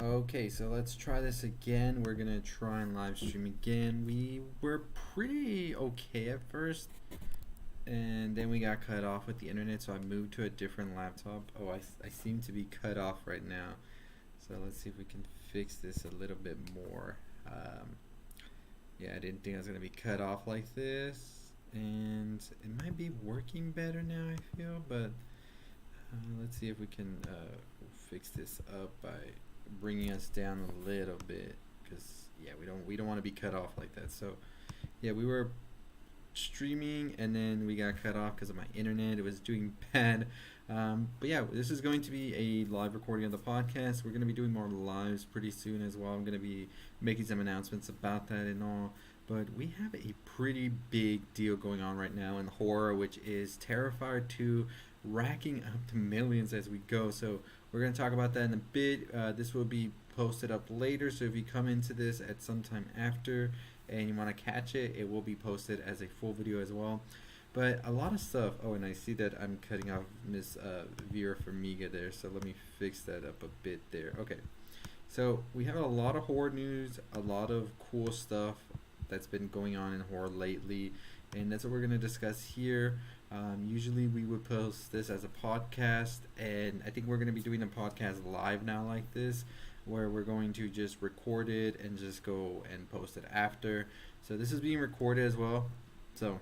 Okay, so let's try this again. We're gonna try and live stream again. We were pretty okay at first, and then we got cut off with the internet, so I moved to a different laptop. Oh, I seem to be cut off right now. So let's see if we can fix this a little bit more. Yeah, I didn't think I was gonna be cut off like this, and it might be working better now, I feel, but let's see if we can fix this up by bringing us down a little bit, because yeah, we don't want to be cut off like that. So yeah, we were streaming and then we got cut off because of my internet. It was doing bad. But yeah, this is going to be a live recording of the podcast. We're going to be doing more lives pretty soon as well. I'm going to be making some announcements about that and all. But we have a pretty big deal going on right now in horror, which is Terrifier 2 racking up to millions as we go. So we're going to talk about that in a bit. This will be posted up later, so if you come into this at some time after and you want to catch it, it will be posted as a full video as well. But a lot of stuff. Oh, and I see that I'm cutting off Miss Vera Farmiga there, so let me fix that up a bit there. Okay, so we have a lot of horror news, a lot of cool stuff that's been going on in horror lately, and that's what we're going to discuss here. Usually we would post this as a podcast, and I think we're going to be doing a podcast live now like this, where we're going to just record it and just go and post it after. So this is being recorded as well. So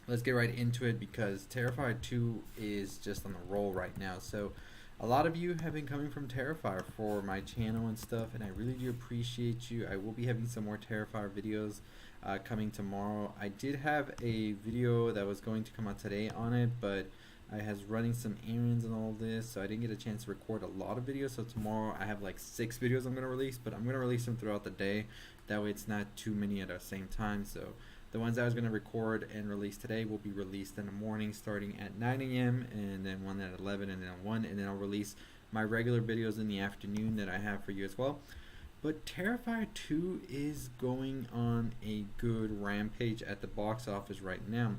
let's get right into it, because Terrifier 2 is just on the roll right now. So a lot of you have been coming from Terrifier for my channel and stuff, and I really do appreciate you. I will be having some more Terrifier videos coming tomorrow. I did have a video that was going to come out today on it, but I was running some errands and all this, so I didn't get a chance to record a lot of videos. So tomorrow I have like 6 videos I'm going to release, but I'm going to release them throughout the day. That way it's not too many at the same time. So the ones I was going to record and release today will be released in the morning starting at 9 a.m. and then one at 11 and then 1, and then I'll release my regular videos in the afternoon that I have for you as well. But Terrifier 2 is going on a good rampage at the box office right now.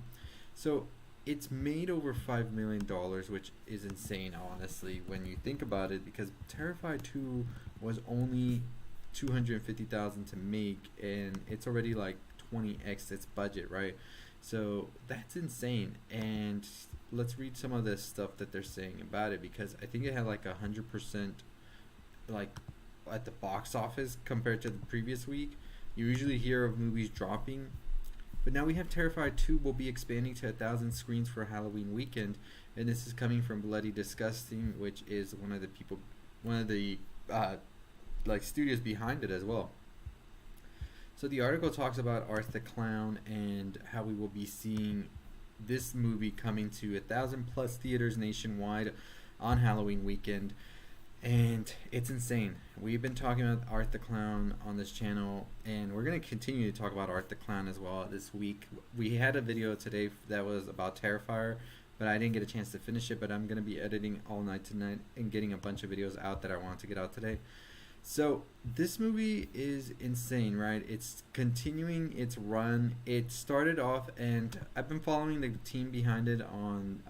So it's made over $5 million, which is insane, honestly, when you think about it, because Terrifier 2 was only $250,000 to make, and it's already like 20x its budget, right? So that's insane. And let's read some of the stuff that they're saying about it, because I think it had like 100% like at the box office compared to the previous week. You usually hear of movies dropping, but now we have Terrifier 2 will be expanding to 1,000 screens for Halloween weekend, and this is coming from Bloody Disgusting, which is one of the like studios behind it as well. So the article talks about Art the Clown and how we will be seeing this movie coming to 1,000+ theaters nationwide on Halloween weekend. And it's insane. We've been talking about Art the Clown on this channel, and we're going to continue to talk about Art the Clown as well this week. We had a video today that was about Terrifier, but I didn't get a chance to finish it, but I'm going to be editing all night tonight and getting a bunch of videos out that I want to get out today. So this movie is insane, right? It's continuing its run. It started off, and I've been following the team behind it on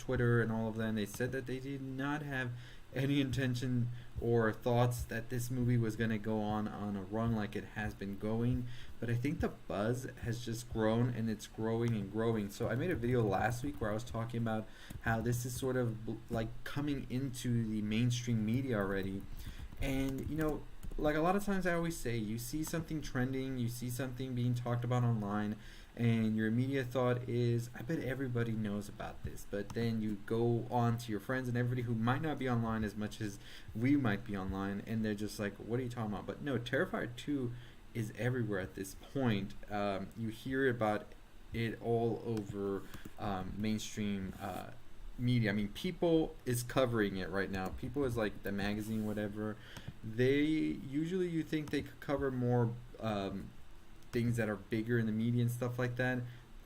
Twitter and all of them. They said that they did not have any intention or thoughts that this movie was going to go on a run like it has been going, but I think the buzz has just grown, and it's growing and growing. So I made a video last week where I was talking about how this is sort of like coming into the mainstream media already. And you know, like a lot of times I always say, you see something trending, you see something being talked about online, and your immediate thought is, I bet everybody knows about this. But then you go on to your friends and everybody who might not be online as much as we might be online, and they're just like, what are you talking about? But no, Terrifier 2 is everywhere at this point. You hear about it all over mainstream media. I mean, People is covering it right now. People is like the magazine, whatever. They usually, you think they could cover more things that are bigger in the media and stuff like that.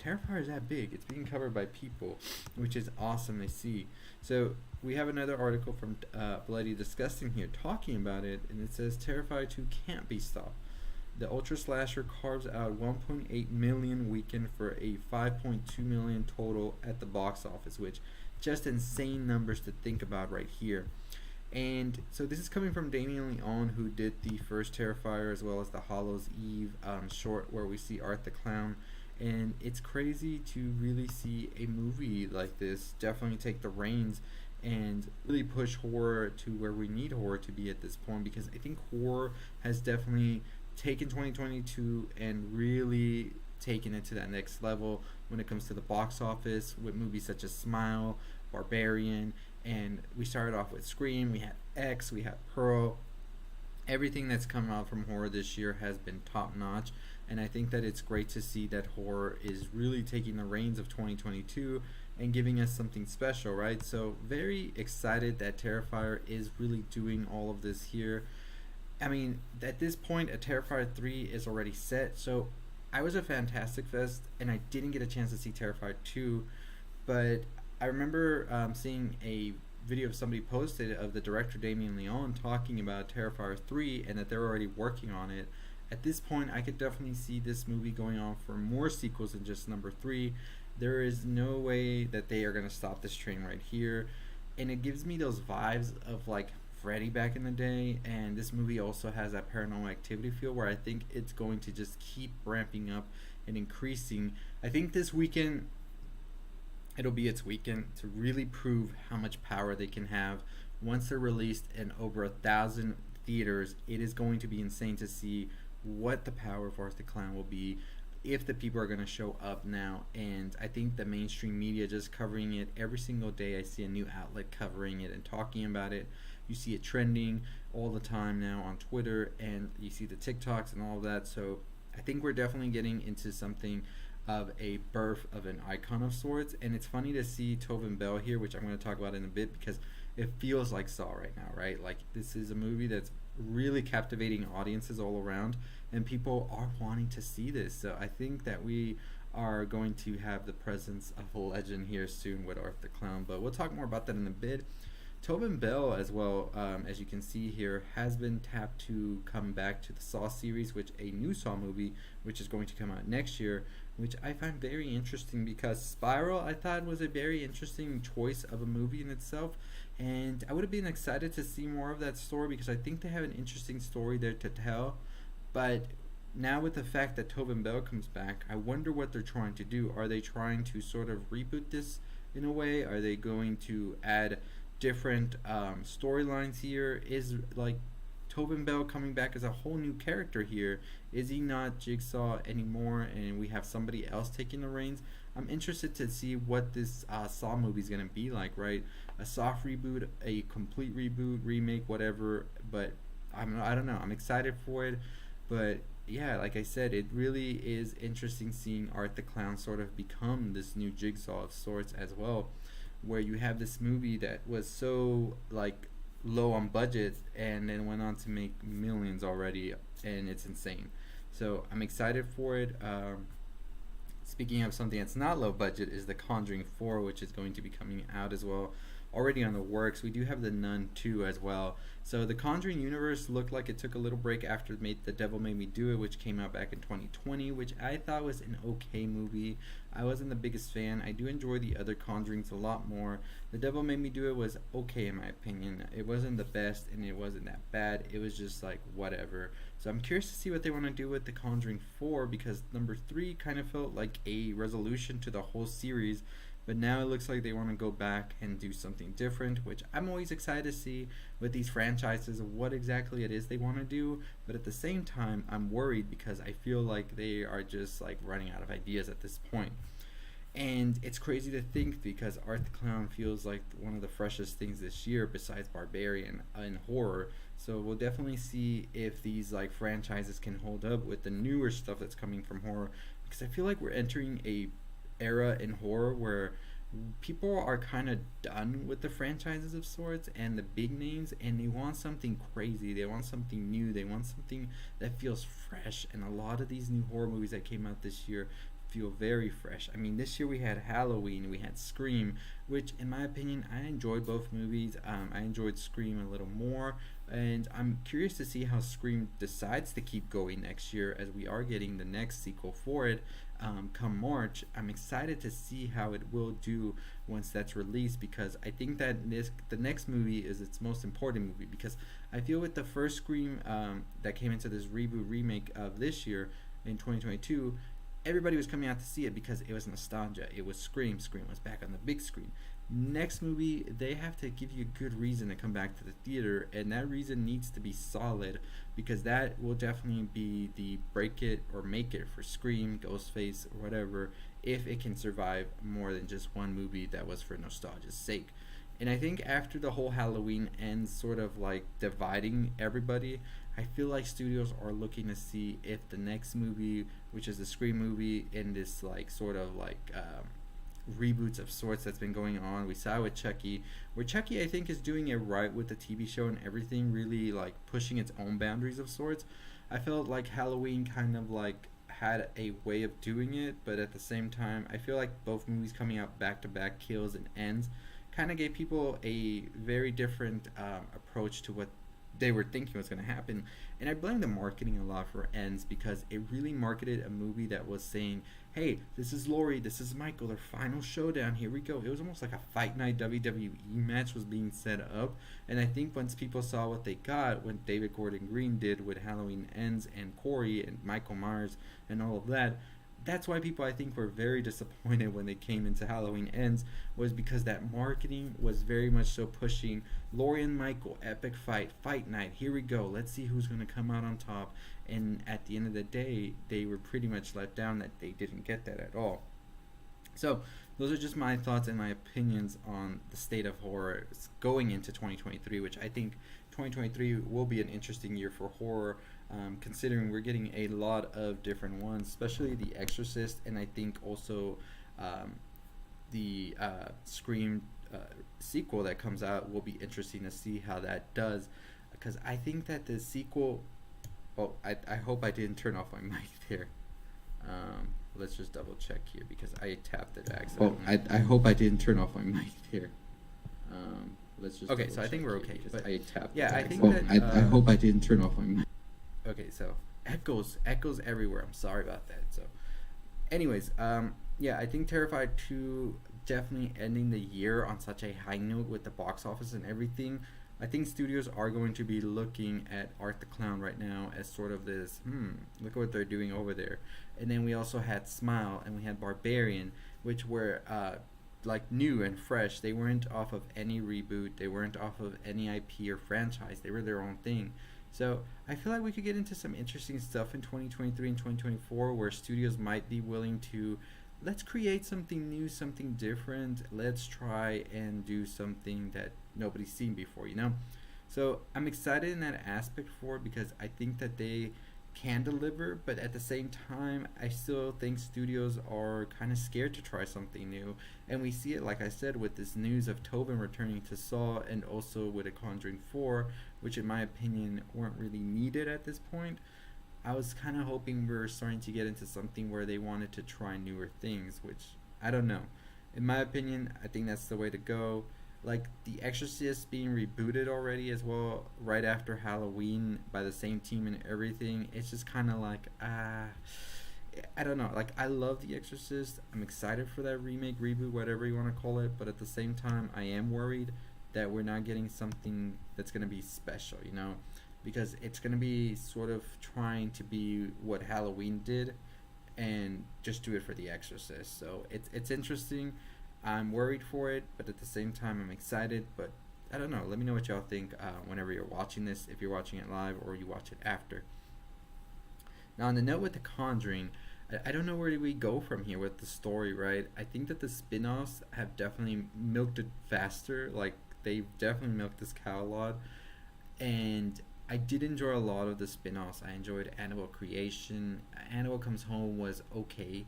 Terrifier is that big. It's being covered by People, which is awesome to see. So we have another article from Bloody Disgusting here talking about it, and it says Terrifier 2 can't be stopped. The ultra slasher carves out 1.8 million weekend for a 5.2 million total at the box office, which just insane numbers to think about right here. And so this is coming from Damien Leone, who did the first Terrifier as well as the Hallows Eve short, where we see Art the Clown. And it's crazy to really see a movie like this definitely take the reins and really push horror to where we need horror to be at this point, because I think horror has definitely taken 2022 and really taken it to that next level when it comes to the box office with movies such as Smile, Barbarian, and we started off with Scream, we had X, we had Pearl. Everything that's come out from horror this year has been top notch, and I think that it's great to see that horror is really taking the reins of 2022 and giving us something special, right? So very excited that Terrifier is really doing all of this here. I mean, at this point, a Terrifier 3 is already set, so I was a Fantastic Fest and I didn't get a chance to see Terrifier 2, but I remember seeing a video of somebody posted of the director Damien Leone talking about Terrifier 3 and that they're already working on it. At this point, I could definitely see this movie going on for more sequels than just number 3. There is no way that they are going to stop this train right here. And it gives me those vibes of like Freddy back in the day, and this movie also has that Paranormal Activity feel where I think it's going to just keep ramping up and increasing. I think this weekend it'll be its weekend to really prove how much power they can have. Once they're released in over 1,000 theaters, it is going to be insane to see what the power of Art the Clown will be, if the people are going to show up now. And I think the mainstream media just covering it every single day. I see a new outlet covering it and talking about it. You see it trending all the time now on Twitter, and you see the TikToks and all of that. So I think we're definitely getting into something of a birth of an icon of sorts. And it's funny to see Tobin Bell here, which I'm going to talk about in a bit, because it feels like Saw right now, right? Like, this is a movie that's really captivating audiences all around, and people are wanting to see this. So I think that we are going to have the presence of a legend here soon with Art the Clown, but we'll talk more about that in a bit. Tobin Bell as well, as you can see here, has been tapped to come back to the Saw series, which a new Saw movie, which is going to come out next year, which I find very interesting, because Spiral I thought was a very interesting choice of a movie in itself, and I would have been excited to see more of that story, because I think they have an interesting story there to tell. But now with the fact that Tobin Bell comes back, I wonder what they're trying to do. Are they trying to sort of reboot this in a way? Are they going to add different storylines here? Is like Tobin Bell coming back as a whole new character here? Is he not Jigsaw anymore and we have somebody else taking the reins? I'm interested to see what this Saw movie is going to be like, right? A soft reboot, a complete reboot, remake, whatever. But I don't know. I'm excited for it. But yeah, like I said, it really is interesting seeing Art the Clown sort of become this new Jigsaw of sorts as well, where you have this movie that was so like low on budget and then went on to make millions already, and it's insane. So I'm excited for it. Speaking of something that's not low budget, is the Conjuring 4, which is going to be coming out as well, already on the works. We do have the Nun 2 as well. So the Conjuring universe looked like it took a little break after The Devil Made Me Do It, which came out back in 2020, which I thought was an okay movie. I wasn't the biggest fan. I do enjoy the other Conjurings a lot more. The Devil Made Me Do It was okay in my opinion. It wasn't the best and it wasn't that bad. It was just like whatever. So I'm curious to see what they want to do with the Conjuring 4, because number 3 kind of felt like a resolution to the whole series. But now it looks like they want to go back and do something different, which I'm always excited to see with these franchises, what exactly it is they want to do. But at the same time, I'm worried because I feel like they are just like running out of ideas at this point. And it's crazy to think, because Art the Clown feels like one of the freshest things this year besides Barbarian and horror. So we'll definitely see if these like franchises can hold up with the newer stuff that's coming from horror, because I feel like we're entering a era in horror where people are kind of done with the franchises of sorts and the big names, and they want something crazy, they want something new, they want something that feels fresh. And a lot of these new horror movies that came out this year feel very fresh. I mean, this year we had Halloween, we had Scream, which in my opinion I enjoyed both movies. I enjoyed Scream a little more, And I'm curious to see how Scream decides to keep going next year, as we are getting the next sequel for it come March. I'm excited to see how it will do once that's released, because I think that the next movie is its most important movie, because I feel with the first Scream that came into this reboot remake of this year in 2022, everybody was coming out to see it because it was nostalgia. It was Scream. Scream was back on the big screen. Next movie, they have to give you a good reason to come back to the theater, and that reason needs to be solid, because that will definitely be the break it or make it for Scream, Ghostface, or whatever, if it can survive more than just one movie that was for nostalgia's sake. And I think after the whole Halloween ends sort of like dividing everybody, I feel like studios are looking to see if the next movie, which is the Scream movie, in this like sort of like reboots of sorts that's been going on. We saw with Chucky, where Chucky I think is doing it right with the TV show and everything, really like pushing its own boundaries of sorts. I felt like Halloween kind of like had a way of doing it, but at the same time, I feel like both movies coming out back to back, Kills and Ends, kind of gave people a very different approach to what they were thinking was going to happen. And I blame the marketing a lot for Ends, because it really marketed a movie that was saying, hey, this is Laurie, this is Michael, their final showdown, here we go. It was almost like a Fight Night WWE match was being set up. And I think once people saw what they got, when David Gordon Green did with Halloween Ends and Corey and Michael Myers and all of that, that's why people I think were very disappointed when they came into Halloween Ends, was because that marketing was very much so pushing Laurie and Michael, epic fight, fight night, here we go, let's see who's going to come out on top. And at the end of the day, they were pretty much let down that they didn't get that at all. So those are just my thoughts and my opinions on the state of horror going into 2023, which I think 2023 will be an interesting year for horror, considering we're getting a lot of different ones, especially The Exorcist, and I think also the Scream sequel that comes out will be interesting to see how that does, because I think that the sequel... Oh, I hope I didn't turn off my mic there. Let's just double check here, because I tapped it accidentally. Oh, I hope I didn't turn off my mic there. Let's just okay, so I think we're okay. But I tapped yeah, I think that... I hope I didn't turn off my mic. Okay, so echoes everywhere. I'm sorry about that. So anyways, yeah, I think Terrifier 2 definitely ending the year on such a high note with the box office and everything. I think studios are going to be looking at Art the Clown right now as sort of this, look at what they're doing over there. And then we also had Smile and we had Barbarian, which were like new and fresh. They weren't off of any reboot. They weren't off of any IP or franchise. They were their own thing. So I feel like we could get into some interesting stuff in 2023 and 2024, where studios might be willing to, let's create something new, something different. Let's try and do something that nobody's seen before, you know? So I'm excited in that aspect for it, because I think that they can deliver, but at the same time, I still think studios are kind of scared to try something new. And we see it, like I said, with this news of Tobin returning to Saw, and also with a Conjuring 4, which in my opinion weren't really needed at this point. I was kind of hoping we were starting to get into something where they wanted to try newer things, which I don't know. In my opinion, I think that's the way to go. Like The Exorcist being rebooted already as well, right after Halloween, by the same team and everything. It's just kind of like, I don't know. Like, I love The Exorcist. I'm excited for that remake, reboot, whatever you want to call it. But at the same time, I am worried that we're not getting something that's going to be special, you know? Because it's going to be sort of trying to be what Halloween did and just do it for The Exorcist. So it's interesting. I'm worried for it, but at the same time, I'm excited. But I don't know. Let me know what y'all think whenever you're watching this, if you're watching it live or you watch it after. Now, on the note with The Conjuring, I don't know where do we go from here with the story, right? I think that the spin-offs have definitely milked it faster. Like, they've definitely milked this cow a lot. And I did enjoy a lot of the spin-offs. I enjoyed Annabelle Creation. Annabelle Comes Home was okay.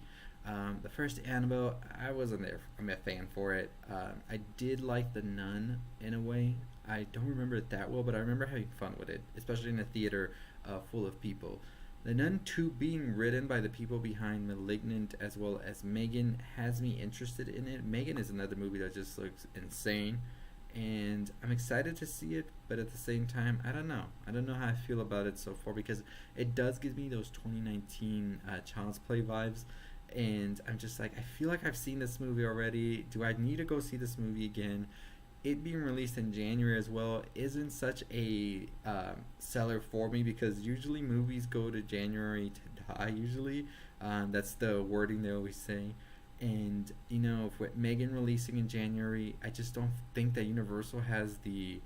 The first Annabelle, I wasn't there. I'm a fan for it. I did like The Nun in a way. I don't remember it that well, but I remember having fun with it, especially in a theater full of people. The Nun 2 being written by the people behind Malignant as well as Megan has me interested in it. Megan is another movie that just looks insane. and I'm excited to see it, but at the same time, I don't know. I don't know how I feel about it so far because it does give me those 2019 Child's Play vibes, and I'm just like, I feel like I've seen this movie already. Do I need to go see this movie again? It being released in January as well isn't such a seller for me because usually movies go to January to die. Usually, that's the wording they always say. And with Megan releasing in January, I just don't think that Universal has the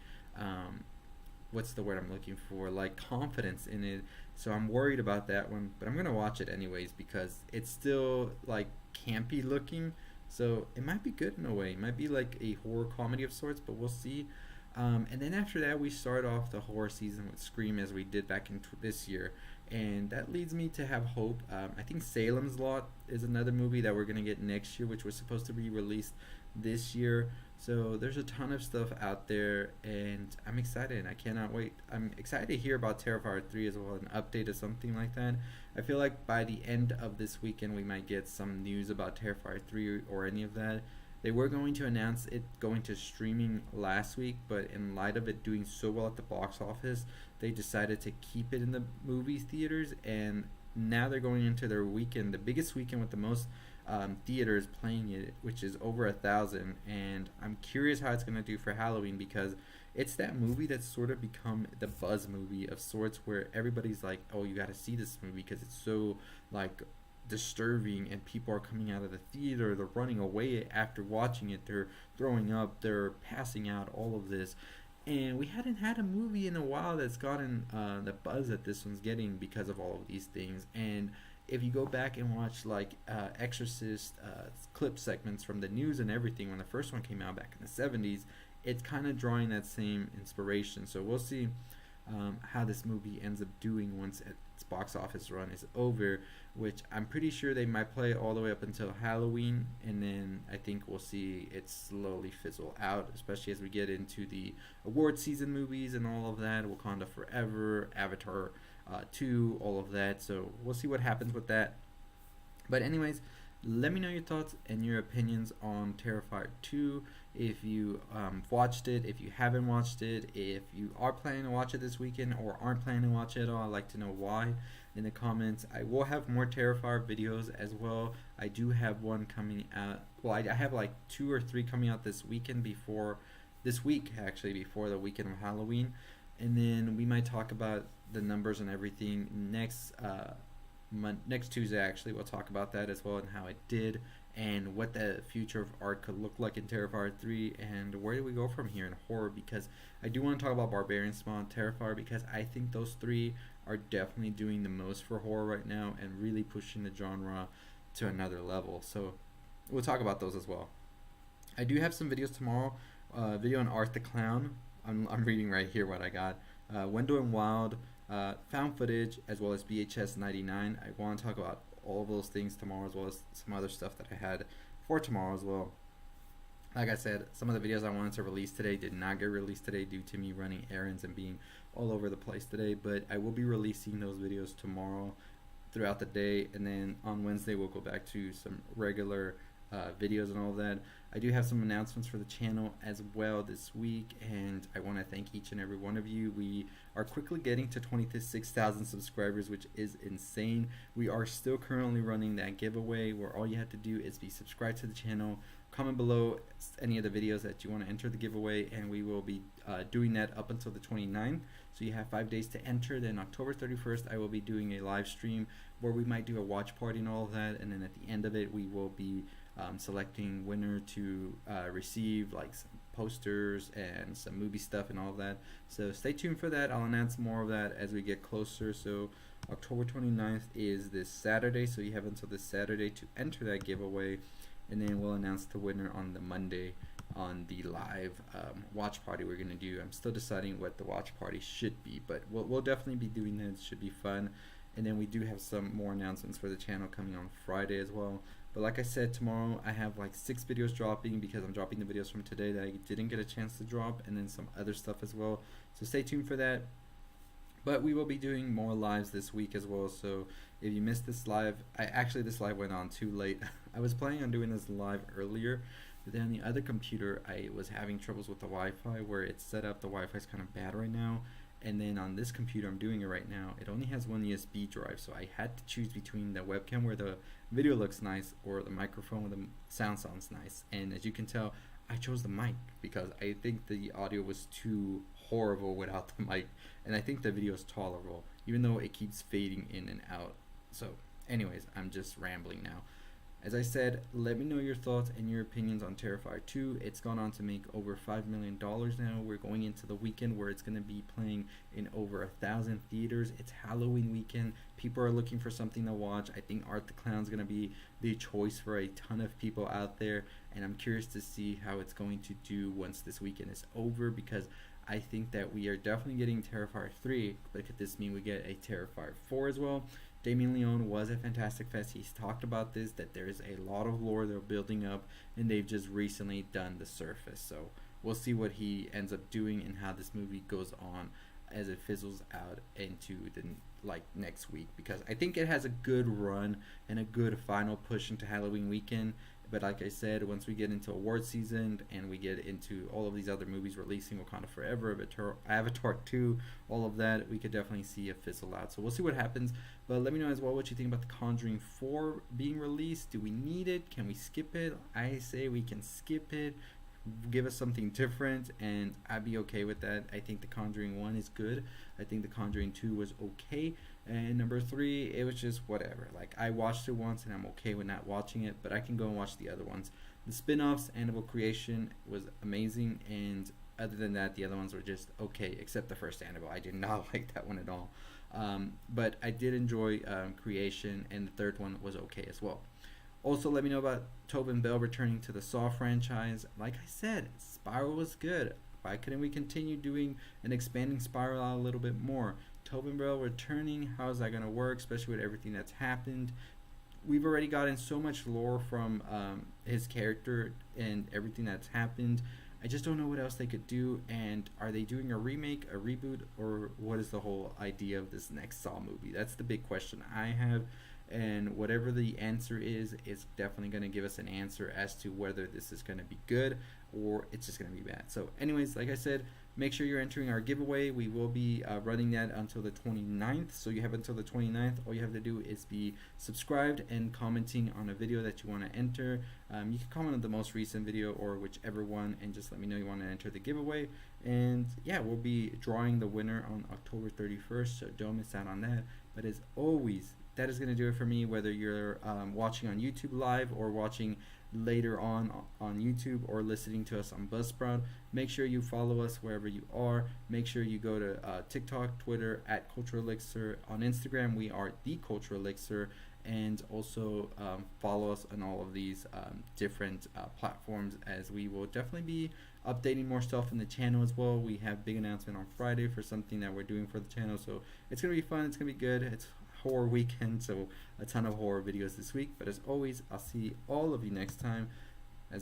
what's the word I'm looking for, like confidence in it. So I'm worried about that one, but I'm gonna watch it anyways because it's still like campy looking. So it might be good in a way. It might be like a horror comedy of sorts, but we'll see. And then after that, we start off the horror season with Scream as we did back in this year, and that leads me to have hope. I think Salem's Lot is another movie that we're gonna get next year, which was supposed to be released this year. So there's a ton of stuff out there, and I'm excited. I cannot wait. I'm excited to hear about Terrifier 3 as well, an update or something like that. I feel like by the end of this weekend, we might get some news about Terrifier 3 or any of that. They were going to announce it going to streaming last week, but in light of it doing so well at the box office, they decided to keep it in the movie theaters, and now they're going into their weekend, the biggest weekend with the most theaters playing it, which is over 1,000. And I'm curious how it's gonna do for Halloween because it's that movie that's sort of become the buzz movie of sorts, where everybody's like, "Oh, you got to see this movie because it's so like disturbing," and people are coming out of the theater, they're running away after watching it, they're throwing up, they're passing out, all of this. And we hadn't had a movie in a while that's gotten the buzz that this one's getting because of all of these things. And if you go back and watch like Exorcist clip segments from the news and everything when the first one came out back in the 70s, it's kind of drawing that same inspiration. So we'll see how this movie ends up doing once its box office run is over, which I'm pretty sure they might play all the way up until Halloween, and then I think we'll see it slowly fizzle out, especially as we get into the award season movies and all of that, Wakanda Forever, Avatar 2, all of that. So we'll see what happens with that. But anyways, let me know your thoughts and your opinions on Terrifier 2. If you watched it, if you haven't watched it, if you are planning to watch it this weekend or aren't planning to watch it at all, I'd like to know why in the comments. I will have more Terrifier videos as well. I do have one coming out. Well, I have like 2 or 3 coming out this weekend this week actually, before the weekend of Halloween. And then we might talk about the numbers and everything next Tuesday. Actually, we'll talk about that as well and how it did and what the future of art could look like in Terrifier 3 and where do we go from here in horror, because I do want to talk about Barbarian Spawn, Terrifier, because I think those 3 are definitely doing the most for horror right now and really pushing the genre to another level. So we'll talk about those as well. I do have some videos tomorrow. Video on Art the Clown. I'm reading right here what I got. Wendell and Wild, found footage, as well as VHS 99. I want to talk about all of those things tomorrow, as well as some other stuff that I had for tomorrow as well. Like I said, some of the videos I wanted to release today did not get released today due to me running errands and being all over the place today, but I will be releasing those videos tomorrow throughout the day, and then on Wednesday we'll go back to some regular videos and all of that. I do have some announcements for the channel as well this week, and I want to thank each and every one of you. We are quickly getting to 26,000 subscribers, which is insane. We are still currently running that giveaway where all you have to do is be subscribed to the channel, comment below any of the videos that you want to enter the giveaway, and we will be doing that up until the 29th. So you have 5 days to enter. Then October 31st, I will be doing a live stream where we might do a watch party and all of that, and then at the end of it, we will be selecting winner to receive like some posters and some movie stuff and all of that. So stay tuned for that. I'll announce more of that as we get closer. So October 29th is this Saturday, so you have until this Saturday to enter that giveaway, and then we'll announce the winner on the Monday on the live watch party we're gonna do. I'm still deciding what the watch party should be, but we'll definitely be doing that. It should be fun. And then we do have some more announcements for the channel coming on Friday as well. But like I said, tomorrow I have like 6 videos dropping because I'm dropping the videos from today that I didn't get a chance to drop, and then some other stuff as well. So stay tuned for that. But we will be doing more lives this week as well. So if you missed this live, this live went on too late. I was planning on doing this live earlier, But then on the other computer, I was having troubles with the Wi-Fi where it's set up. The Wi-Fi is kind of bad right now. And then on this computer, I'm doing it right now. It only has one USB drive, so I had to choose between the webcam where the video looks nice or the microphone where the sound sounds nice. And as you can tell, I chose the mic because I think the audio was too horrible without the mic, and I think the video is tolerable, even though it keeps fading in and out. So, anyways, I'm just rambling now. As I said, let me know your thoughts and your opinions on Terrifier 2. It's gone on to make over $5 million now. We're going into the weekend where it's going to be playing in over 1,000 theaters. It's Halloween weekend. People are looking for something to watch. I think Art the Clown's going to be the choice for a ton of people out there. And I'm curious to see how it's going to do once this weekend is over, because I think that we are definitely getting Terrifier 3, but could this mean we get a Terrifier 4 as well? Damien Leone was at Fantastic Fest. He's talked about this, that there is a lot of lore they're building up, and they've just recently done the surface. So we'll see what he ends up doing and how this movie goes on as it fizzles out into the next week, because I think it has a good run and a good final push into Halloween weekend. But like I said, once we get into award season and we get into all of these other movies releasing, Wakanda Forever, Avatar 2, all of that, we could definitely see a fizzle out. So we'll see what happens. But let me know as well what you think about the Conjuring 4 being released. Do we need it? Can we skip it? I say we can skip it. Give us something different, and I'd be okay with that. I think the Conjuring 1 is good. I think the Conjuring 2 was okay. And number 3, it was just whatever. Like, I watched it once and I'm okay with not watching it, but I can go and watch the other ones. The spin-offs, Annabelle Creation was amazing, and other than that, the other ones were just okay, except the first Annabelle. I did not like that one at all. But I did enjoy Creation, and the third one was okay as well. Also, let me know about Tobin Bell returning to the Saw franchise. Like I said, Spiral was good. Why couldn't we continue doing and expanding Spiral out a little bit more? Tobin Bell returning, how is that going to work, especially with everything that's happened? We've already gotten so much lore from his character and everything that's happened. I just don't know what else they could do, and are they doing a remake, a reboot, or what is the whole idea of this next Saw movie? That's the big question I have, and whatever the answer is, it's definitely going to give us an answer as to whether this is going to be good or it's just going to be bad. So anyways, like I said, make sure you're entering our giveaway. We will be running that until the 29th, so you have until the 29th. All you have to do is be subscribed and commenting on a video that you want to enter. You can comment on the most recent video or whichever one, and just let me know you want to enter the giveaway. And yeah, we'll be drawing the winner on October 31st, so don't miss out on that. But as always, that is going to do it for me, whether you're watching on YouTube live or watching later on YouTube or listening to us on Buzzsprout. Make sure you follow us wherever you are. Make sure you go to TikTok, Twitter at Cultural Elixir. On Instagram, we are The Cultural Elixir. And also follow us on all of these different platforms, as we will definitely be updating more stuff in the channel as well. We have big announcement on Friday for something that we're doing for the channel, so it's going to be fun. It's going to be good. It's horror weekend, so a ton of horror videos this week. But as always, I'll see all of you next time.